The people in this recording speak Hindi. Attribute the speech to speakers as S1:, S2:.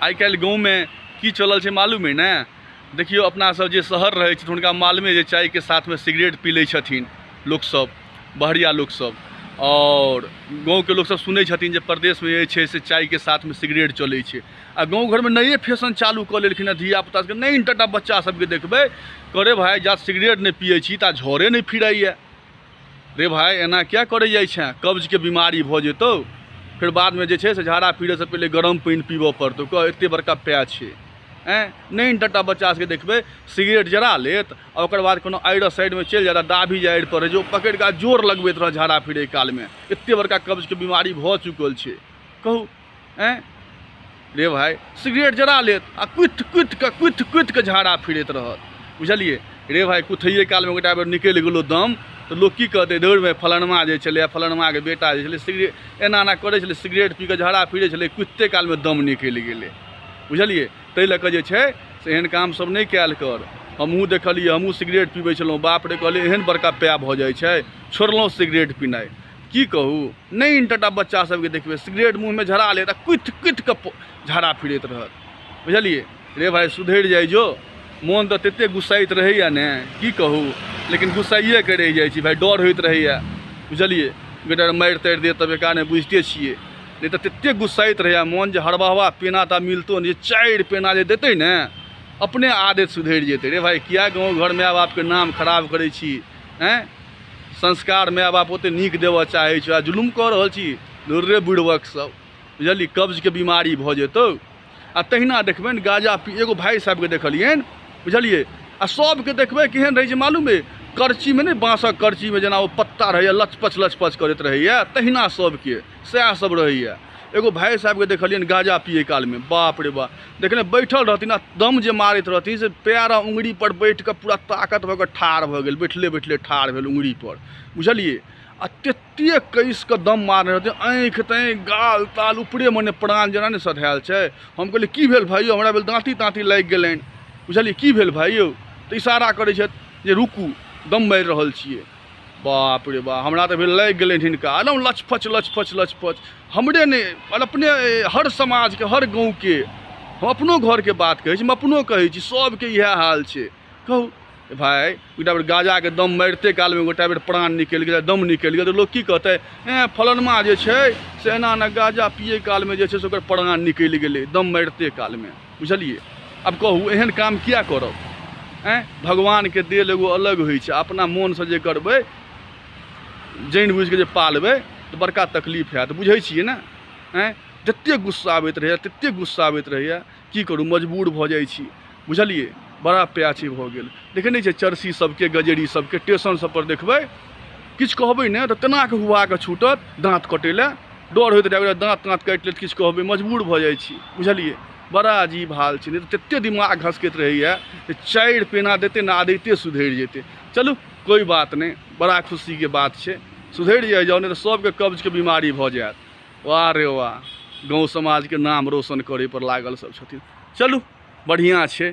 S1: आइ काल्हि गाँवमे की चलल छै मालूम है ने। देखियो अपना सब जे शहर रहै छै हुनका मालूमे जे चाय के साथ में सिगरेट पी लै छथिन लोग सब, बहरिया लोग सब। और गाँव के लोग सब सुनै छथिन जे प्रदेश में जे छै से चाय के साथ में सिगरेट चलै छै। आ गाँव घर में नए फैशन चालू कऽ लेलखिन है धिया पुता सबके। नहीं टटा बच्चा सबके देखबै करे भाई जा सिगरेट नहीं पिए छी ता झरे नहीं फिराइए। रे भाई एना क्या करे जाइ छै, कब्ज के बीमारी भऽ जेतौ। फिर बाद में जे छै से झाड़ा फिरे से पहले गरम पानी पीबऽ पड़तौ। कह एते बड़का पैच छै नहीं टटा बच्चा सबके देखबै सिगरेट जरा लेत और ओकर बाद कोनो आइर साइड में चलि जाता डाभी जाइर पर जो पकड़ के जोर लगबैत रह झाड़ा फिरे काल में। एते बड़का कब्ज के बीमारी भऽ चुकल छै। कहू रे भाई सिगरेट जरा लेत आ कुथ के झाड़ा फिरैत रहत। बुझलिए रे भाई कुथैये काल में गोटा बेर निकलि गेलो दम तो लोग की कहते दौड़ में फलनमा जे छलै फलनमा के बेटा जे छलै सिगरेट एना एना करै छलै सिगरेट पी के झाड़ा फिरै छलै कुत्ते काल में दम निकलि गेलै। बुझलिए ताहि लऽ कऽ जे छै से एहन काम सब नहीं कयल कर। हमहूँ देखलिए हमहूँ सिगरेट पीबै छलहुँ बाप रे कहलिए एहन बड़का पैर भऽ जाइ छै छोड़लहुँ सिगरेट पीनाइ। की कहू नहीं टटा बच्चा सबके देखबै सिगरेट मुँह में झरा लेत कुथ के झाड़ा फिरैत रहत। बुझलिए रे भाई सुधरि जाइ जो। मोन तो तते गुस्साइत रहैया ने की कहू, लेकिन गुस्साइए के रहि जाइ छी भाई, डर होइत रहैया। बुझलिए बेटा मारि तारि देत तब एका ने बुझिते छियै। नहीं तो तते गुस्साइत रहैया मोन जे हरबहवा पेना ता मिलतो नहीं, 4 पेना जे देते ने अपने आदत सुधरि जेतै। रे भाई किया गाँव घर माय बाप के नाम खराब करै छी संस्कार माय बाप ओते नीक देवऽ चाहै छै आ जुलुम कऽ रहल छी। रे बुढ़बक सब बुझलिए कब्ज के बीमारी भऽ जेतौ। आ तहिना देखबै गाजा पी एगो भाई साहब के देखलियनि बुझलिए आ सबके देखबै केहन रहै छै मालूम है करची में नहीं बाँसक करची में जेना ओ पत्ता रहैया लचपच करैत रहैया तहिना सबके सएह सब रहैया। एगो भाई साहब के देखलियनि गाजा पिए काल में बाप रे बाप देखने बैठल रहथिन आ दम जे मारैत रहथिन से पैर उंगली पर बैठ के पूरा ताकत भऽ के ठाढ़ भऽ गेल, बैठले ठाढ़ भेल उंगली पर। बुझलिए आ तते कस के दम मारने रहथिन आँखि ताँखि गाल ताल ऊपरे मने प्राण जेना ने सधायल छै। हम कहलिए की भेल भाइयो, हमरा भेल दाँती ताँती लागि गेलनि। बुझलिए की भेल भाइयो तऽ इशारा करै छथि जे रुकू दम मारि रहल छियै। बाप रे बाप हमरा तो भेल लागि गेलनि हिनका एकदम लचपच। हमरे नहीं अपने हर समाज के हर गाँव के हम अपनो घर के बात कहै छी, हम अपनो कहै छी सबके इएह हाल छै। कहू भाई गोटा बेर गाजा के दम मारिते काल में गोटा बेर प्राण निकलि गेल दम निकलि गेल तो लोग की कहते फलनमा जे छै से एना ना गाजा पिए काल में जे छै से ओकर प्राण निकलि गेलै दम मारिते काल में। बुझलिए अब कहू एहन काम किया करब भगवान के देल एगो अलग होइ छै। अपना मोन से जे करबै जानि बुझि के जे पालबै तो बड़का तकलीफ हैत। बुझै छियै ने जते गुस्सा आबैत रहैया की करू मजबूर भऽ जाइ छी। बुझलिए बड़ा प्याची भऽ गेल। देखे नहीं छै चरसी सबके गजेरी सबके स्टेशन सब पर देखबै किछु कहबै ने तऽ तेना के हुआ के छूटत दाँत कटै लए डर होइत रहै दाँत काटि लेत किछु कहबै मजबूर भऽ जाइ छी। बुझलिए बड़ा अजीब हाल छै। नहीं तो तते दिमाग घसकैत रहैया 4 पेना देते ना आदते सुधरि जेतै। चलू कोई बात नहीं, बड़ा खुशी के बात छै सुधरि जाओ नहीं तो सबके कब्ज के बीमारी भऽ जायत। वाह रे वाह गाँव समाज के नाम रोशन करे पर लागल सब छथिन। चलू बढ़िया छै।